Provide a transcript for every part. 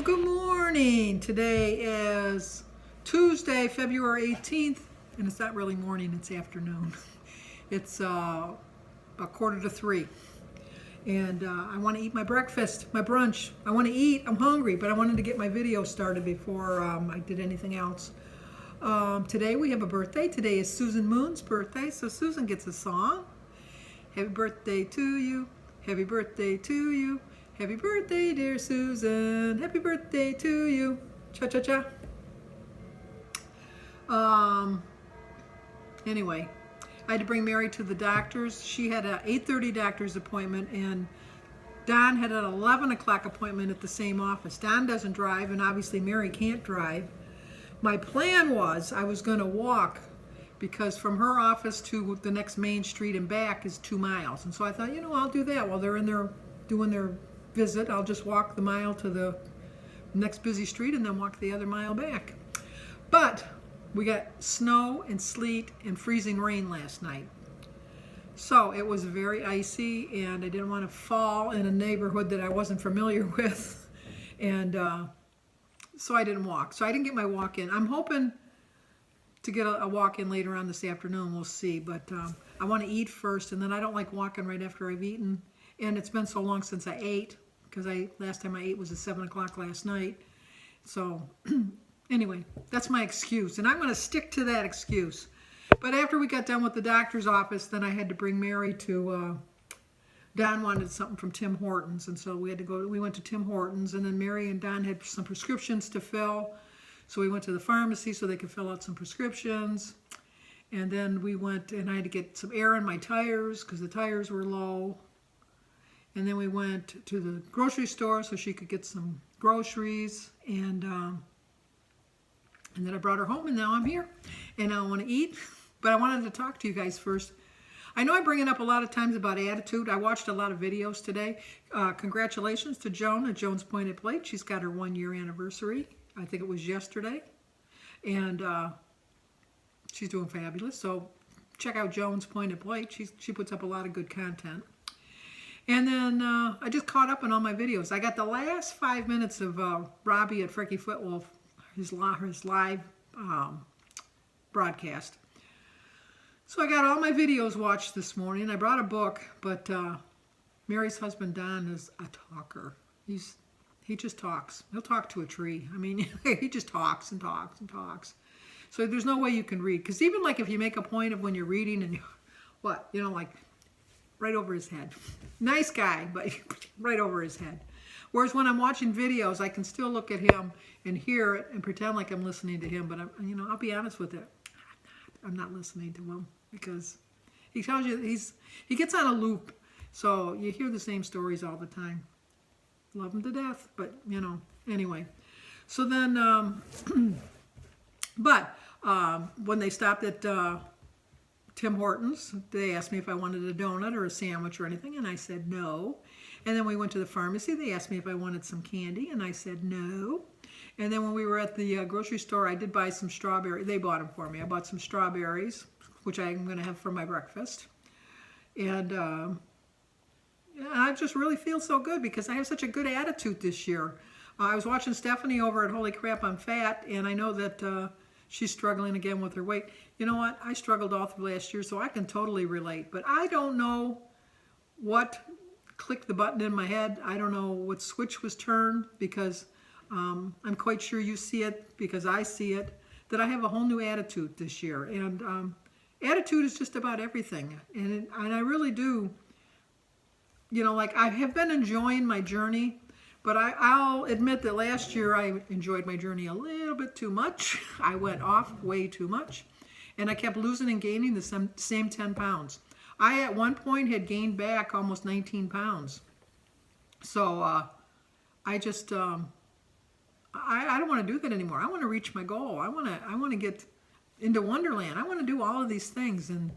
Good morning. Today is Tuesday, February 18th, and it's not really morning, it's afternoon. It's about 2:45, and I want to eat my breakfast, my brunch. I want to eat, I'm hungry, but I wanted to get my video started before I did anything else. Today we have a birthday. Today is Susan Moon's birthday, so Susan gets a song. Happy birthday to you, happy birthday to you. Happy birthday, dear Susan. Happy birthday to you. Cha-cha-cha. Anyway, I had to bring Mary to the doctor's. She had an 8:30 doctor's appointment, and Don had an 11 o'clock appointment at the same office. Don doesn't drive, and obviously Mary can't drive. My plan was I was going to walk, because from her office to the next main street and back is 2 miles. And so I thought, I'll do that while they're in there doing their visit. I'll just walk the mile to the next busy street and then walk the other mile back. But we got snow and sleet and freezing rain last night. So it was very icy, and I didn't want to fall in a neighborhood that I wasn't familiar with. And so I didn't walk. So I didn't get my walk in. I'm hoping to get a walk in later on this afternoon. We'll see. But I want to eat first, and then I don't like walking right after I've eaten. And it's been so long since I ate, because last time I ate was at 7 o'clock last night. So anyway, that's my excuse, and I'm going to stick to that excuse. But after we got done with the doctor's office, then I had to bring Mary to, Don wanted something from Tim Hortons, and so we went to Tim Hortons, and then Mary and Don had some prescriptions to fill. So we went to the pharmacy so they could fill out some prescriptions. And then we went, and I had to get some air in my tires because the tires were low. And then we went to the grocery store so she could get some groceries, and then I brought her home, and now I'm here, and I want to eat. But I wanted to talk to you guys first. I know I bring it up a lot of times about attitude. I watched a lot of videos today. Congratulations to Joan at Joan's Pointed Plate. She's got her 1-year anniversary. I think it was yesterday, and she's doing fabulous. So check out Joan's Pointed Plate. She puts up a lot of good content. And then I just caught up on all my videos. I got the last 5 minutes of Robbie at Freaky Footwolf, his live broadcast. So I got all my videos watched this morning. I brought a book, but Mary's husband, Don, is a talker. He just talks. He'll talk to a tree. I mean, he just talks and talks and talks. So there's no way you can read. Because even like if you make a point of when you're reading and like right over his head. Nice guy, but right over his head. Whereas when I'm watching videos, I can still look at him and hear it and pretend like I'm listening to him. But I'll be honest with it. I'm not listening to him, because he tells you he gets on a loop. So you hear the same stories all the time. Love him to death, but anyway. So then, when they stopped at Tim Hortons, they asked me if I wanted a donut or a sandwich or anything, and I said no. And then we went to the pharmacy. They asked me if I wanted some candy, and I said no. And then when we were at the grocery store, I did buy some strawberries. They bought them for me. I bought some strawberries, which I'm going to have for my breakfast. And I just really feel so good because I have such a good attitude this year. I was watching Stephanie over at Holy Crap I'm Fat, and I know that she's struggling again with her weight. You know what? I struggled all through last year, so I can totally relate. But I don't know what clicked the button in my head. I don't know what switch was turned, because I'm quite sure you see it, because I see it, that I have a whole new attitude this year. And attitude is just about everything. And I really do, like I have been enjoying my journey. But I'll admit that last year I enjoyed my journey a little bit too much. I went off way too much. And I kept losing and gaining the same 10 pounds. I, at one point, had gained back almost 19 pounds. So I just, I don't want to do that anymore. I want to reach my goal. I want to get into Wonderland. I want to do all of these things. And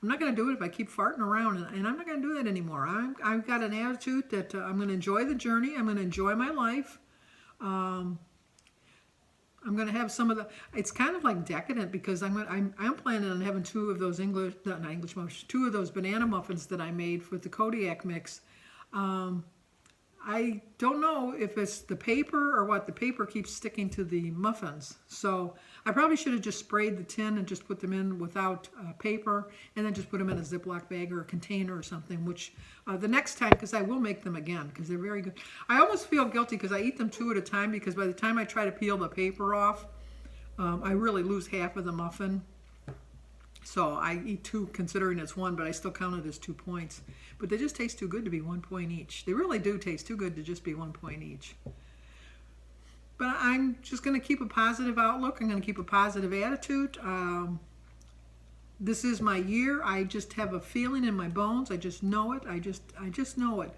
I'm not going to do it if I keep farting around, and I'm not going to do that anymore. I've got an attitude that I'm going to enjoy the journey. I'm going to enjoy my life. I'm going to have some of the. It's kind of like decadent, because I'm planning on having two of those two of those banana muffins that I made with the Kodiak mix. I don't know if it's the paper or what. The paper keeps sticking to the muffins. So I probably should have just sprayed the tin and just put them in without paper, and then just put them in a Ziploc bag or a container or something, which the next time, because I will make them again, because they're very good. I almost feel guilty because I eat them 2 at a time, because by the time I try to peel the paper off, I really lose half of the muffin. So I eat 2 considering it's 1, but I still count it as 2 points. But they just taste too good to be 1 point each. They really do taste too good to just be 1 point each. But I'm just going to keep a positive outlook. I'm going to keep a positive attitude. This is my year. I just have a feeling in my bones. I just know it. I just know it.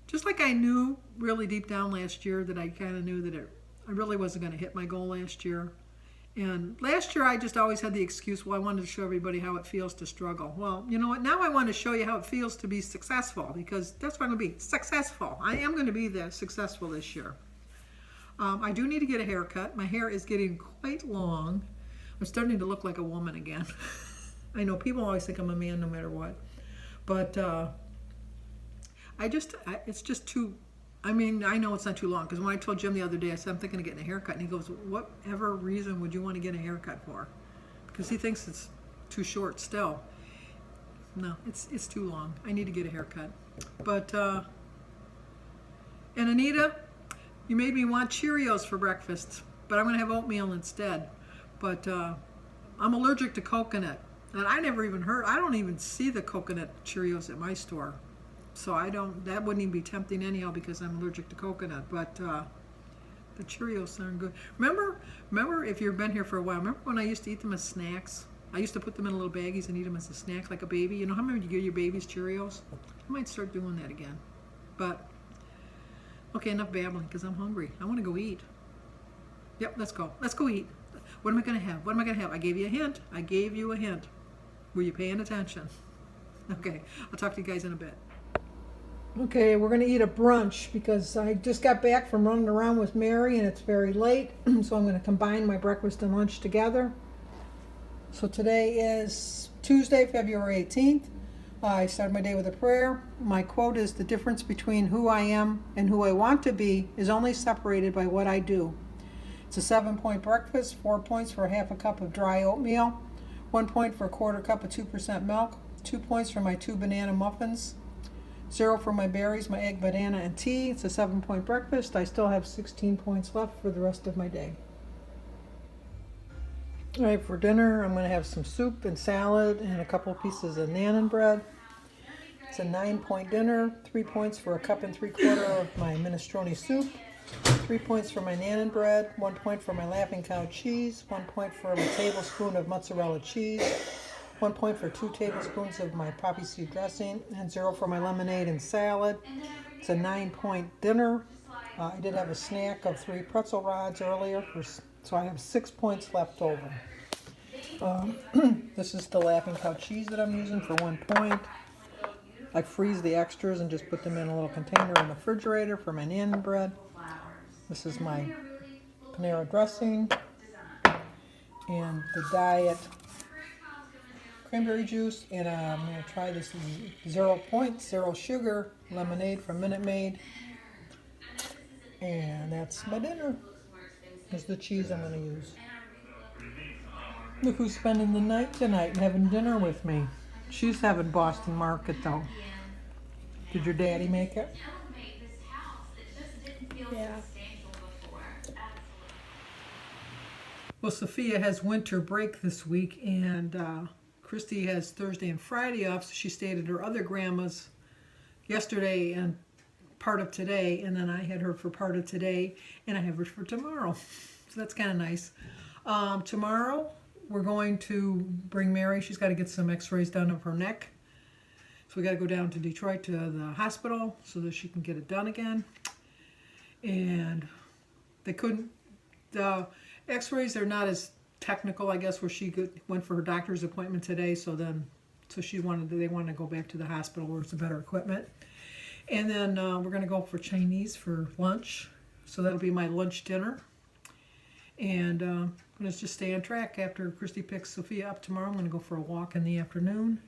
Just like I knew really deep down last year that I kind of knew that I really wasn't going to hit my goal last year. And last year I just always had the excuse, well, I wanted to show everybody how it feels to struggle. Well, you know what? Now I want to show you how it feels to be successful, because that's what I'm going to be, successful. I am going to be successful this year. I do need to get a haircut. My hair is getting quite long. I'm starting to look like a woman again. I know people always think I'm a man no matter what. But it's just too... I mean, I know it's not too long, because when I told Jim the other day, I said, I'm thinking of getting a haircut, and he goes, whatever reason would you want to get a haircut for? Because he thinks it's too short still. No, it's too long. I need to get a haircut. But, and Anita, you made me want Cheerios for breakfast, but I'm going to have oatmeal instead. But I'm allergic to coconut, and I don't even see the coconut Cheerios at my store. So that wouldn't even be tempting anyhow, because I'm allergic to coconut. But the Cheerios aren't good. Remember if you've been here for a while, remember when I used to eat them as snacks? I used to put them in little baggies and eat them as a snack like a baby. You know how many you give your babies Cheerios? I might start doing that again. But, okay, enough babbling, because I'm hungry. I want to go eat. Yep, let's go. Let's go eat. What am I going to have? What am I going to have? I gave you a hint. I gave you a hint. Were you paying attention? Okay, I'll talk to you guys in a bit. Okay, we're going to eat a brunch, because I just got back from running around with Mary and it's very late, so I'm going to combine my breakfast and lunch together. So today is Tuesday, February 18th. I started my day with a prayer. My quote is, the difference between who I am and who I want to be is only separated by what I do. It's a 7-point breakfast, 4 points for half a cup of dry oatmeal, 1 point for a quarter cup of 2% milk, 2 points for my 2 banana muffins, 0 for my berries, my egg, banana, and tea. It's a 7-point breakfast. I still have 16 points left for the rest of my day. All right, for dinner, I'm going to have some soup and salad and a couple of pieces of naan bread. It's a 9-point dinner. 3 points for a cup and 3/4 of my minestrone soup. 3 points for my naan bread. 1 point for my Laughing Cow cheese. 1 point for a tablespoon of mozzarella cheese. 1 point for 2 tablespoons of my poppy seed dressing, and 0 for my lemonade and salad. It's a 9-point dinner. I did have a snack of 3 pretzel rods earlier, so I have 6 points left over. This is the Laughing Cow cheese that I'm using for 1 point. I freeze the extras and just put them in a little container in the refrigerator for my naan bread. This is my Panera dressing and the diet cranberry juice, and I'm going to try this 0 point, 0 sugar lemonade from Minute Maid. And that's my dinner. Here's the cheese I'm going to use. Look who's spending the night tonight and having dinner with me. She's having Boston Market though. Did your daddy make it? Yeah. Well, Sophia has winter break this week, and Christy has Thursday and Friday off, so she stayed at her other grandma's yesterday and part of today, and then I had her for part of today, and I have her for tomorrow. So that's kind of nice. Tomorrow, we're going to bring Mary. She's got to get some x-rays done of her neck. So we got to go down to Detroit to the hospital so that she can get it done again. And they couldn't, the x-rays are not as technical, I guess, where she went for her doctor's appointment today, so they wanted to go back to the hospital where it's a better equipment. And then we're going to go for Chinese for lunch, so that'll be my lunch dinner. And I'm going to just stay on track. After Christy picks Sophia up tomorrow, I'm going to go for a walk in the afternoon.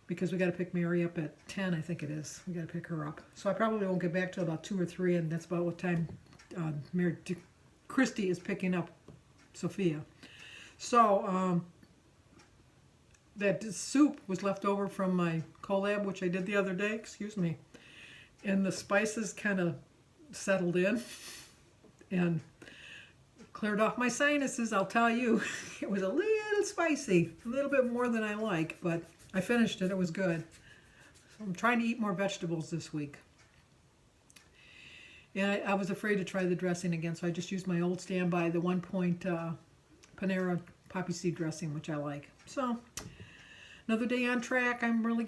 because we got to pick Mary up at 10, I think it is. We got to pick her up. So I probably won't get back till about 2 or 3, and that's about what time Christy is picking up Sophia. So that soup was left over from my collab, which I did the other day, excuse me. And the spices kind of settled in and cleared off my sinuses, I'll tell you. It was a little spicy, a little bit more than I like, but I finished it. It was good. So I'm trying to eat more vegetables this week. And I was afraid to try the dressing again, so I just used my old standby, the 1 point Panera poppy seed dressing, which I like. So another day on track. I'm really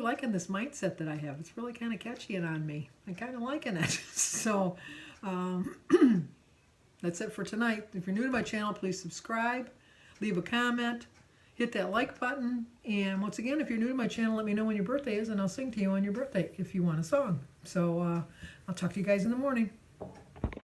liking this mindset that I have. It's really kind of catchy on me. I'm kind of liking it. So that's it for tonight. If you're new to my channel, please subscribe, leave a comment, hit that like button, and once again, if you're new to my channel, let me know when your birthday is, and I'll sing to you on your birthday if you want a song. So I'll talk to you guys in the morning.